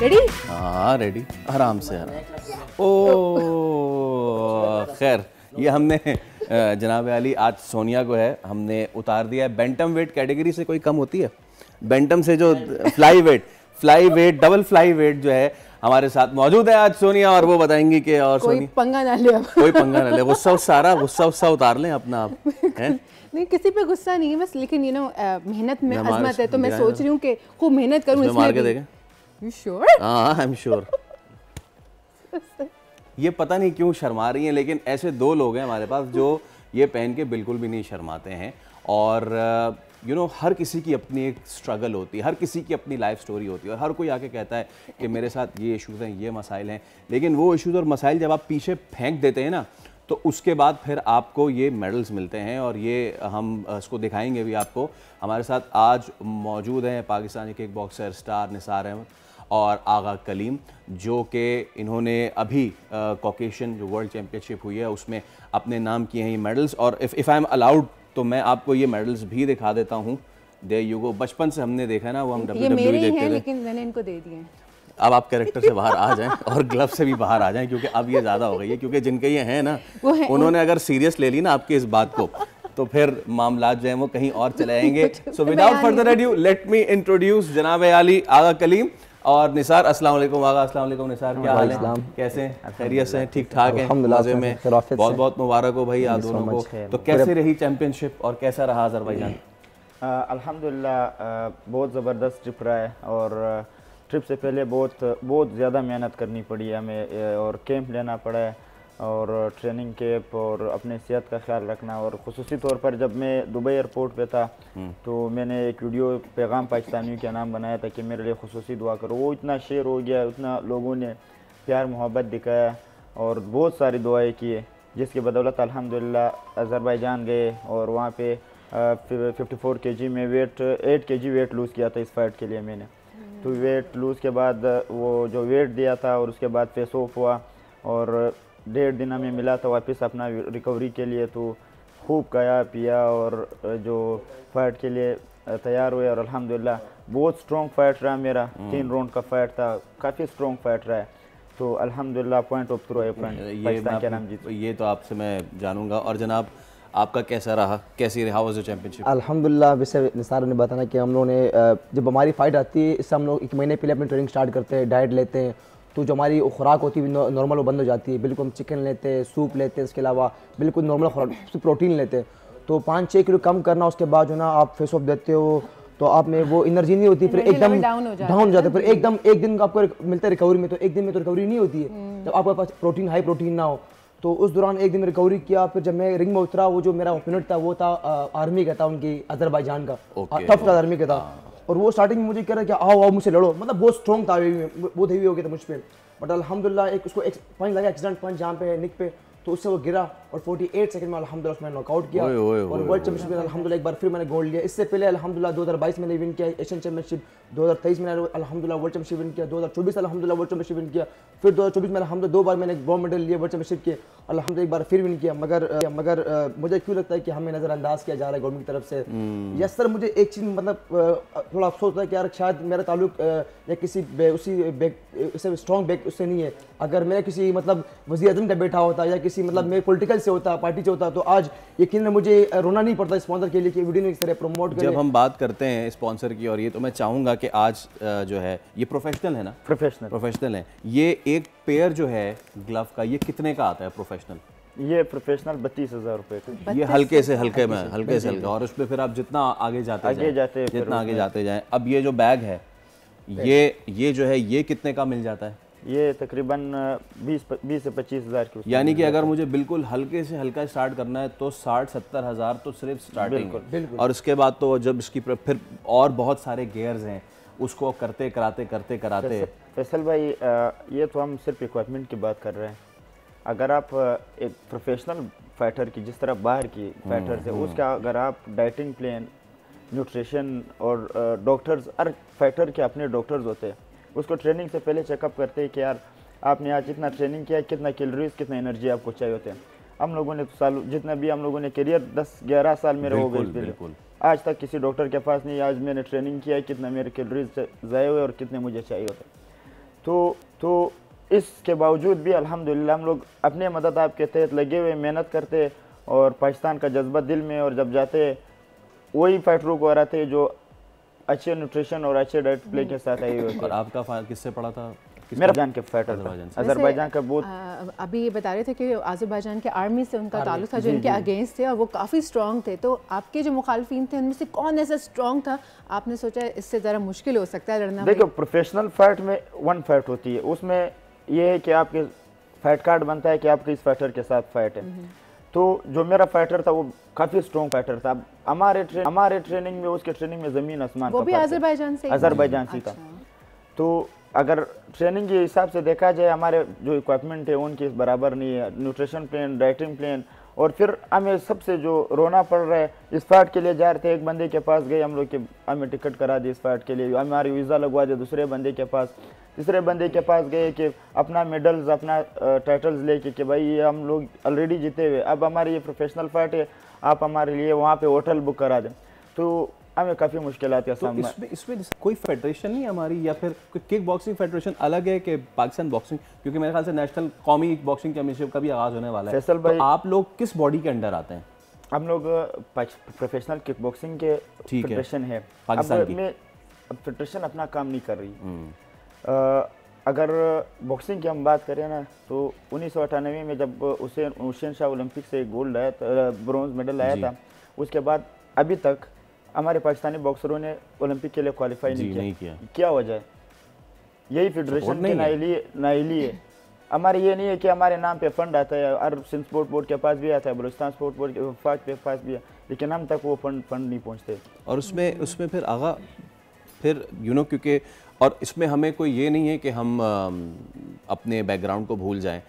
Ready? हाँ ready, आराम से आराम। ओ खैर, ये हमने जनाब अली आज सोनिया को है हमने उतार दिया है। बेंटम वेट कैटेगरी से कोई कम होती है? बेंटम से जो flyweight double flyweight जो है हमारे साथ मौजूद है आज सोनिया, और वो बताएंगी कि और कोई पंगा ना ले अब। कोई पंगा ना ले, सारा गुस्सा उतार लें अपना आप है? नहीं, किसी पे गुस्सा नहीं है बस, लेकिन मेहनत में अजमत है, तो मैं सोच रही हूँ कि खूब मेहनत करूँ इसमें मार के देखें। You sure? हाँ आई एम श्योर। ये पता नहीं क्यों शर्मा रही हैं, लेकिन ऐसे दो लोग हैं हमारे पास जो ये पहन के बिल्कुल भी नहीं शर्माते हैं। और हर किसी की अपनी एक स्ट्रगल होती है, हर किसी की अपनी लाइफ स्टोरी होती है, और हर कोई आके कहता है कि मेरे साथ ये इश्यूज़ हैं, ये मसाइल हैं। लेकिन वो इश्यूज़ और मसाइल जब आप पीछे फेंक देते हैं ना, तो उसके बाद फिर आपको ये मेडल्स मिलते हैं, और ये हम इसको दिखाएंगे भी आपको। हमारे साथ आज मौजूद हैं Pakistani kickboxer star Nisar Ahmed और आगा कलीम, जो कि इन्होंने अभी कॉकेशियन जो वर्ल्ड चैम्पियनशिप हुई है उसमें अपने नाम किए हैं ये मेडल्स। और इफ़ आई एम अलाउड तो मैं आपको ये मेडल्स भी दिखा देता हूँ। There you go. बचपन से हमने देखा ना, वो हम WWE देखते थे, लेकिन मैंने इनको दे दिए। अब आप कैरेक्टर से बाहर आ जाएं और ग्लव से भी बाहर आ जाएं, क्योंकि अब ये ज़्यादा हो गई है। क्योंकि जिनके ये हैं ना, उन्होंने अगर सीरियस ले ली ना आपकी इस बात को, तो फिर मामला जो है वो कहीं और चले आएंगे। So without further adieu let me introduce जनाब अली, आगा कलीम और निसार। अस्सलाम वालेकुम आगा। अस्सलाम वालेकुम निसार, क्या हाल है? कैसे हैं? खैरियत से हैं? ठीक ठाक हैं? मज़े में? बहुत बहुत मुबारक हो भाई आप दोनों को। तो कैसे रही चैंपियनशिप और कैसा रहा अज़रबैजान? अल्हम्दुलिल्लाह बहुत ज़बरदस्त ट्रिप रहा है, और ट्रिप से पहले बहुत ज़्यादा मेहनत करनी पड़ी हमें, और कैंप लेना पड़ा है, और ट्रेनिंग कैंप, और अपने सेहत का ख्याल रखना। और ख़ुसूसी तौर पर जब मैं दुबई एयरपोर्ट पे था तो मैंने एक वीडियो पैगाम पाकिस्तानियों के नाम बनाया था कि मेरे लिए ख़ुसूसी दुआ करो। वो इतना शेयर हो गया, उतना लोगों ने प्यार मोहब्बत दिखाया और बहुत सारी दुआएं किए, जिसकी बदौलत अल्हम्दुलिल्लाह अज़रबैजान गए। और वहाँ पे 54 kg में 8 kg वेट लूज़ किया था इस फाइट के लिए मैंने। तो वेट लूज़ के बाद वो जो वेट दिया था, और उसके बाद फेस ऑफ हुआ, और 1.5 दिन हमें मिला था वापस अपना रिकवरी के लिए। तो खूब खाया पिया और जो फाइट के लिए तैयार हुए, और अल्हम्दुलिल्लाह बहुत स्ट्रॉन्ग फाइट रहा मेरा। 3 राउंड का फाइट था, काफ़ी स्ट्रॉन्ग फाइट रहा है। तो अल्हम्दुलिल्लाह पॉइंट ऑफ थ्रो पाकिस्तान के नाम जीत। ये तो आपसे मैं जानूंगा। और जनाब आपका कैसा रहा, कैसी रहा वो चैंपियनशिप? अल्हम्दुलिल्लाह, वैसे निसार ने बताना कि हम लोगों ने जब हमारी फ़ाइट आती है, इससे हम लोग 1 महीने पहले अपनी ट्रेनिंग स्टार्ट करते हैं, डाइट लेते हैं। तो जो हमारी खुराक होती है नॉर्मल वो बंद हो जाती है। बिल्कुल हम चिकन लेते हैं, सूप लेते हैं, इसके अलावा बिल्कुल नॉर्मल खुराक, प्रोटीन लेते हैं। तो 5-6 किलो कम करना, उसके बाद जो ना आप फेस ऑफ देते हो तो आप में वो एनर्जी नहीं होती, फिर एकदम डाउन हो जाता है। फिर एकदम एक दिन आपको मिलता है रिकवरी में, तो एक दिन में तो रिकवरी नहीं होती है जब आपके पास प्रोटीन हाई प्रोटीन ना हो। तो उस दौरान एक दिन रिकवरी किया। फिर जब मैं रिंग में उतरा, वो जो मेरा ओपोनेंट था वो था आर्मी का था, उनकी अज़रबैजान का, टफ था आर्मी का था। और वो स्टार्टिंग में मुझे कह रहा कि आओ मुझसे लड़ो, मतलब बहुत स्ट्रॉन्ग था, बहुत हेवी हो गया था मुझ पर। बट अल्हम्दुलिल्लाह एक उसको एक पंच लगा, एक्सीडेंट पंच जहाँ पे निक पे, तो उससे वो गिरा और 48 सेकंड में अल्हम्दुलिल्लाह उसमें नॉकआउट किया। और वर्ल्ड चैंपियनशिप में अल्हम्दुलिल्लाह एक बार फिर मैंने गोल्ड लिया। इससे पहले अल्हम्दुलिल्लाह 2022 मैंने विन किया एशियन चैंपियनशिप, 2023 में अल्हम्दुलिल्लाह वर्ल्ड चैंपियनशिप विन किया, 2024 अल्हम्दुलिल्लाह वर्ल्ड चैंपियनशिप विन किया, फिर 2024 में अल्हम्दुलिल्लाह 2 बार मैंने गोल्ड मेडल लिया वर्ल्ड चैंपियनशिप के, अल्हम्दुलिल्लाह एक बार फिर विन किया। मगर मुझे क्यों लगता है कि हमें नज़रअंदाज किया जा रहा है गवर्नमेंट की तरफ से। यस सर, मुझे एक चीज़ मतलब थोड़ा अफसोस होता है कि यार शायद मेरा ताल्लुक या किसी उससे स्ट्रॉन्ग बैक उससे नहीं है। अगर मैं किसी मतलब वज़ीर आज़म का बेटा होता या किसी मतलब मैं पॉलिटिकल से होता, पार्टी से होता, तो आज यकीनन मुझे रोना नहीं पड़ता स्पॉन्सर के लिए कि वीडियो ने इस तरह प्रमोट करें। जब हम बात करते हैं स्पॉन्सर की, और ये तो मैं चाहूँगा कि आज जो है ये प्रोफेशनल है ना, प्रोफेशनल है। ये एक पेयर जो है ग्लव का, ये कितने का आता है प्रोफेशनल? ये प्रोफेशनल 32,000 रुपये का। ये हल्के से हल्का, और उसमें फिर आप जितना आगे जाते जाएं। अब ये जो बैग है, ये जो है ये कितने का मिल जाता है? ये तकरीबन 20 से 25,000 की। यानी कि अगर मुझे बिल्कुल हल्के से हल्का स्टार्ट करना है तो 60-70 हज़ार तो सिर्फ स्टार्टिंग है। और उसके बाद तो जब इसकी फिर और बहुत सारे गियर्स हैं, उसको करते कराते। फैसल भाई, ये तो हम सिर्फ इक्विपमेंट की बात कर रहे हैं। अगर आप एक प्रोफेशनल फाइटर की, जिस तरह बाहर की फाइटर से, उसका अगर आप डाइटिंग प्लान, न्यूट्रिशन और डॉक्टर्स, हर फाइटर के अपने डॉक्टर्स होते हैं, उसको ट्रेनिंग से पहले चेकअप करते हैं कि यार आपने आज इतना ट्रेनिंग किया, कितना कैलोरीज, कितना एनर्जी आपको चाहिए होते हैं। हम लोगों ने तो जितना भी हम लोगों ने करियर 10-11 साल मेरे हो गए, आज तक किसी डॉक्टर के पास नहीं। आज मैंने ट्रेनिंग किया है, कितना मेरे कैलोरीज ज़ाया हुए और कितने मुझे चाहिए होते हैं। तो इसके बावजूद भी अल्हम्दुलिल्लाह हम लोग अपने मदद आपके तहत लगे हुए मेहनत करते और पाकिस्तान का जज्बा दिल में, और जब जाते वही फाइटरों को हराते जो अच्छे न्यूट्रिशन और अच्छे डाइट प्ले के साथ आए हुए थे। और आपका किससे पड़ा था? मेरा जान के फाइटर था, अजरबैजान का बहुत। अभी ये बता रहे थे कि अजरबैजान के आर्मी से उनका ताल्लुक था जो इनके अगेंस्ट थे और वो काफ़ी स्ट्रॉन्ग थे। तो आपके जो मुखालफिन थे उनमें से कौन ऐसा स्ट्रॉन्ग था आपने सोचा इससे ज़रा मुश्किल हो सकता है लड़ना? देखो, प्रोफेशनल फाइट में 1 फाइट होती है, उसमें ये है कि आपके फाइट कार्ड बनता है कि आपके इस फाइटर के साथ फाइट है। तो जो मेरा फाइटर था वो काफ़ी स्ट्रॉन्ग फाइटर था। हमारे ट्रेनिंग में, उसके ट्रेनिंग में ज़मीन आसमान। वो भी अजरबैजान से? अजरबैजान से था। तो अगर ट्रेनिंग के हिसाब से देखा जाए, हमारे जो इक्विपमेंट है उनके बराबर नहीं है, न्यूट्रिशन प्लान, डाइटिंग प्लान। और फिर हमें सबसे जो रोना पड़ रहा है, इस फाइट के लिए जा रहे थे, एक बंदे के पास गए हम लोग के, हमें टिकट करा दी इस फाइट के लिए, हमारी वीज़ा लगवा दे दूसरे बंदे के पास, तीसरे बंदे के पास गए कि अपना मेडल्स, अपना टाइटल्स लेके कि भाई ये हम लोग ऑलरेडी जीते हुए, अब हमारी ये प्रोफेशनल फाइट है, आप हमारे लिए वहाँ पे होटल बुक करा दें। तो हमें काफ़ी मुश्किलात का सामना। तो इसमें कोई फेडरेशन नहीं है हमारी, या फिर कोई किक बॉक्सिंग फेडरेशन अलग है कि पाकिस्तान बॉक्सिंग? क्योंकि मेरे ख्याल से नेशनल कौमी बॉक्सिंग चैंपियनशिप का भी आगाज होने वाला है। फैसल भाई, तो आप लोग किस बॉडी के अंडर आते हैं? हम लोग प्रोफेशनल किक बॉक्सिंग के फेडरेशन है पाकिस्तान की। अब फेडरेशन अपना काम नहीं कर रही। अगर बॉक्सिंग की हम बात करें ना, तो 1998 में जब हुसैन शाह ओलंपिक से गोल्ड आया, ब्रॉन्ज मेडल आया था, उसके बाद अभी तक हमारे पाकिस्तानी बॉक्सरों ने ओलंपिक के लिए क्वालिफाई नहीं किया। क्या वजह है? यही फेडरेशन की नाइली है। हमारे ये नहीं है कि हमारे नाम पे फंड आता है, अरब सिंध स्पोर्ट बोर्ड के पास भी आता है, बलूचिस्तान स्पोर्ट बोर्ड के पास भी है, लेकिन हम तक वो फंड नहीं पहुँचते। और उसमें फिर आगा फिर क्योंकि और इसमें हमें कोई ये नहीं है कि हम अपने बैकग्राउंड को भूल जाएं।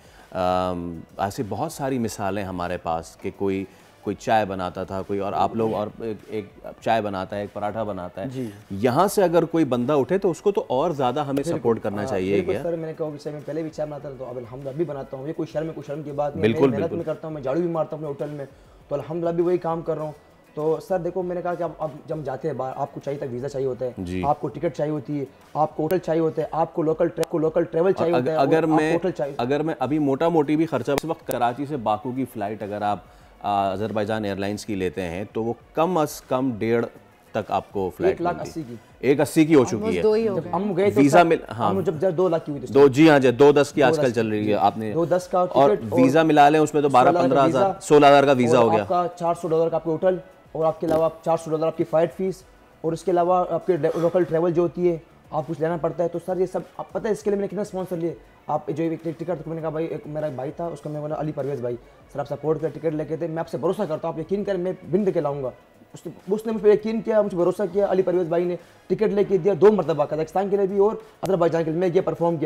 ऐसी बहुत सारी मिसालें हमारे पास कि कोई चाय बनाता था, कोई और आप लोग, और एक चाय बनाता है, एक पराठा बनाता है। यहाँ से अगर कोई बंदा उठे तो उसको तो और ज़्यादा हमें सपोर्ट करना चाहिए। क्या सर, मैंने कहा कि मैं पहले भी चाय बनाता था, तो अब हम भी बनाता हूँ। ये कोई शर्म की बात नहीं है। मेहनत में करता हूँ, मैं झाड़ू भी मारता हूँ अपने होटल में, तो अल्हम्दुलिल्लाह भी वही काम कर रहा हूँ। तो सर देखो, मैंने कहा कि अब जब हम जाते हैं बाहर, आपको चाहिए था वीज़ा चाहिए होता है, आपको टिकट चाहिए होती है, आपको होटल चाहिए होता है, आपको लोकल ट्रैवल चाहिए होता है। अगर मैं अभी मोटा मोटी भी खर्चा, इस वक्त कराची से बाकू की फ़्लाइट अगर आप अजरबैजान एयरलाइंस की लेते हैं तो वो कम अज़ कम 1.5 तक आपको फ्लाइट 1,80,000 की हो चुकी है। हम गए वीज़ा मिल, हाँ, जब 2 लाख की हुई थी, 2.10 की आजकल चल रही है। आपने 2.10 का और वीज़ा मिला लें उसमें तो 12-15,000 16,000 का वीज़ा हो गया। आपका $400 का आपके होटल, और आपके अलावा $400 आपकी फ़्लाइट फीस, और इसके अलावा आपके लोकल ट्रैवल जो होती है आप कुछ लेना पड़ता है। तो सर ये सब आप पता है, इसके लिए मैंने कितना स्पॉन्सर लिए। आप जो एक टिकट, मैंने कहा भाई, एक मेरा भाई था, उसका मैं बोला अली परवेज़ भाई, सर आप सपोर्ट कर टिकट लेके थे, मैं आपसे भरोसा करता हूँ, आप यकीन करें मैं बिन के लाऊंगा। उसने मुझ पर यकीन किया, मुझे भरोसा किया। अली परवेज़ भाई ने टिकट लेके दिया 2 मरतबा, कजाकिस्तान के लिए भी और अजरबैजान के लिए। मैं गया, परफॉर्म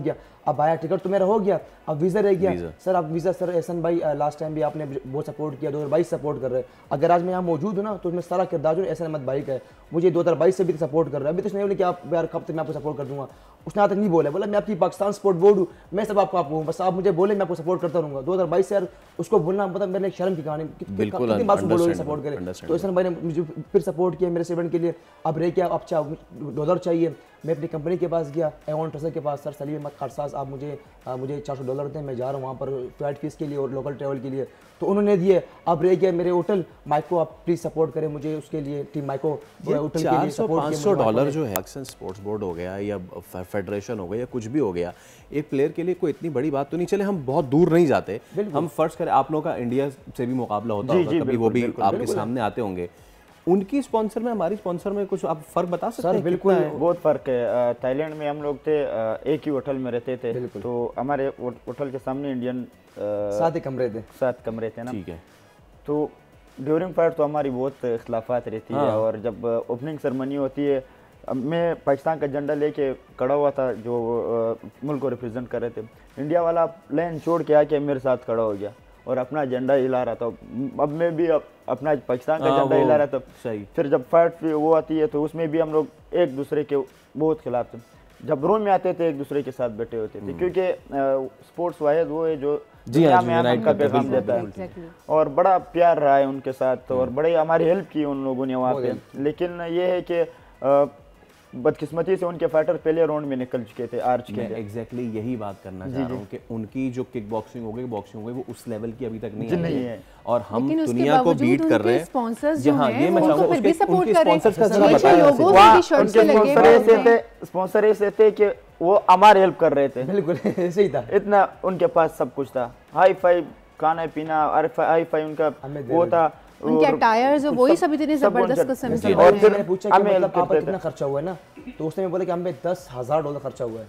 किया। अब आया टिकट तो मेरा हो गया, अब वीज़ा रह गया। सर अब वीज़ा, सर एहसन भाई लास्ट टाइम भी आपने बहुत सपोर्ट किया, 2022 सपोर्ट कर रहे हैं। अगर आज मैं यहाँ मौजूद हूँ ना, तो उसमें सारा किरदार जो एहसन अहमद भाई का है। मुझे 2022 से भी सपोर्ट कर रहा है। अभी तो उसने बोले कि आप यार कब तक मैं आपको सपोर्ट कर दूँगा, उसने आज तक नहीं बोला मैं आपकी पाकिस्तान स्पोर्ट बोर्ड हूँ, मैं सब आपको हूँ, बस आप मुझे बोले मैं आपको सपोर्ट करता रहूँगा। 2022 से यार उसको बोलना मतलब मेरे शर्म की कहानी, कितनी बात बोलो सपोर्ट करें। तो एहसन भाई ने मुझे फिर सपोर्ट किया मेरे स्टूडेंट के लिए। अब रह क्या, अब $2 चाहिए, मैं अपनी कंपनी के पास गया, एवन ट्रस्ट के पास, सर सलीम अहमद खारसाज, आप मुझे $400 दें, मैं जा रहा हूँ वहाँ पर फ्लाइट फीस के लिए और लोकल ट्रैवल के लिए। तो उन्होंने दिए। अब रह गया मेरे होटल, माइको आप प्लीज़ सपोर्ट करें मुझे उसके लिए, टीम माइको होटल के लिए सपोर्ट। $400 जो है पाकिस्तान स्पोर्ट्स बोर्ड हो गया या फेडरेशन हो गया या कुछ भी हो गया, एक प्लेयर के लिए कोई इतनी बड़ी बात तो नहीं। चले हम बहुत दूर नहीं जाते, हम फर्ज करें आप लोगों का इंडिया से भी मुकाबला होता होगा कभी, वो भी आपके सामने आते होंगे। उनकी स्पॉन्सर में हमारी स्पॉन्सर में कुछ आप फ़र्क बता सकते हैं? सर बिल्कुल बहुत फ़र्क है। थाईलैंड में हम लोग थे, एक ही होटल में रहते थे, तो हमारे होटल के सामने इंडियन 7 कमरे थे ना। ठीक है। तो ड्यूरिंग फाइट तो हमारी बहुत इख्लाफात रहती है, और जब ओपनिंग सेरेमनी होती है, मैं पाकिस्तान का झंडा लेके खड़ा हुआ था जो मुल्क को रिप्रेजेंट कर रहे थे। इंडिया वाला लाइन छोड़ के आके मेरे साथ खड़ा हो गया और अपना झंडा हिला रहा था। अब मैं भी अपना पाकिस्तान का झंडा हिला रहा था। सही। फिर जब फाइट वो आती है तो उसमें भी हम लोग एक दूसरे के बहुत खिलाफ थे। जब रूम में आते थे एक दूसरे के साथ बैठे होते थे, क्योंकि स्पोर्ट्स वाहिद वो है जो दुनिया में आनंद का पैगाम देता है, और बड़ा प्यार रहा है उनके साथ, और बड़े हमारी हेल्प की उन लोगों ने वहाँ पे। लेकिन ये है कि बदकिस्मती से उनके फाइटर पहले राउंड में निकल चुके थे, हार चुके थे। एग्जैक्टली यही बात करना चाह रहा हूँ कि उनकी जो किक बॉक्सिंग हो गई वो उस लेवल की अभी तक नहीं है और हम दुनिया को बीट कर रहे हैं। स्पॉन्सर्स जो हैं ये मैं चाहूंगा फिर भी सपोर्ट कर रहे हैं। स्पॉन्सर्स का जरा बताएं। लोगों के भी शर्ट्स पे लगे स्पॉन्सर ऐसे थे कि वो हमारी हेल्प कर रहे थे। बिल्कुल सही था, इतना उनके पास सब कुछ था, हाई फाई खाना पीना, हाई फाई उनका वो था, उनके टायर्स वही सब इतने जबरदस्त किस्म के। और फिर मैंने पूछा कि मतलब आप पर कितना खर्चा हुआ है ना, तो उसने बोला कि हम पे $10,000 खर्चा हुआ है,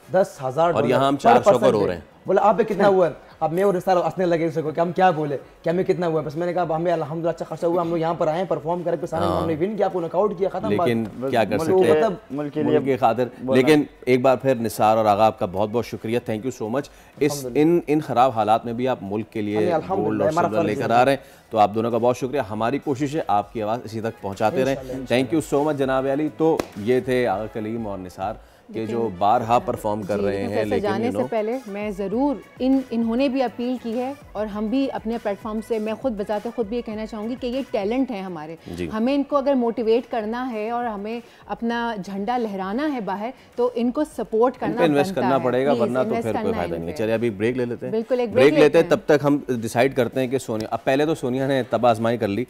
$10,000। और यहाँ हम 400 करोड़ हैं। बोला आप पे कितना हुआ है? अब मैं और निसार हंसने लगे उसको कि हम क्या बोले कि हमें कितना हुआ है। बस मैंने कहा हमें अल्हम्दुलिल्लाह अच्छा खर्चा हुआ, हम लोग यहाँ पर आए परफॉर्म करके सारे हमने विन किया, आपको नॉकआउट किया, खत्म। लेकिन क्या कर सकते हैं मुल्क के खातिर। लेकिन एक बार फिर निसार और आगा आपका बहुत बहुत शुक्रिया, थैंक यू सो मच। इस इन खराब हालात में भी आप मुल्क के लिए गोल्ड और सिल्वर लेकर आ रहे हैं, तो आप दोनों का बहुत शुक्रिया। हमारी कोशिश है आपकी आवाज़ इसी तक पहुँचाते रहें। थैंक यू सो मच जनाब अली। तो ये थे आगा कलीम और निसार के जो बारहा परफॉर्म कर रहे हैं। लेकिन जाने से पहले मैं ज़रूर इन्होंने भी अपील की है और हम भी अपने प्लेटफॉर्म से मैं खुद बजाते खुद भी ये कहना चाहूँगी कि ये टैलेंट है हमारे, हमें इनको अगर मोटिवेट करना है और हमें अपना झंडा लहराना है बाहर, तो इनको सपोर्ट करना इन्वेस्ट करना पड़ेगा, वरना तो फिर कोई फायदा नहीं है। चलिए अभी ब्रेक ले लेते हैं। बिल्कुल एक ब्रेक लेते हैं, तब तक हम डिसाइड करते हैं कि सोनिया, अब पहले तो सोनिया ने तब आजमाई कर ली,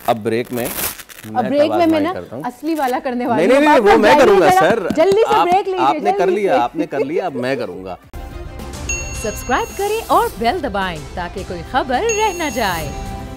अब ब्रेक में मैं ना असली वाला करने वाली हूं। नहीं वो मैं करूंगा सर, जल्दी से ब्रेक लीजिए। आपने कर लिया अब मैं करूंगा। सब्सक्राइब करें और बेल दबाएं ताकि कोई खबर रह न जाए।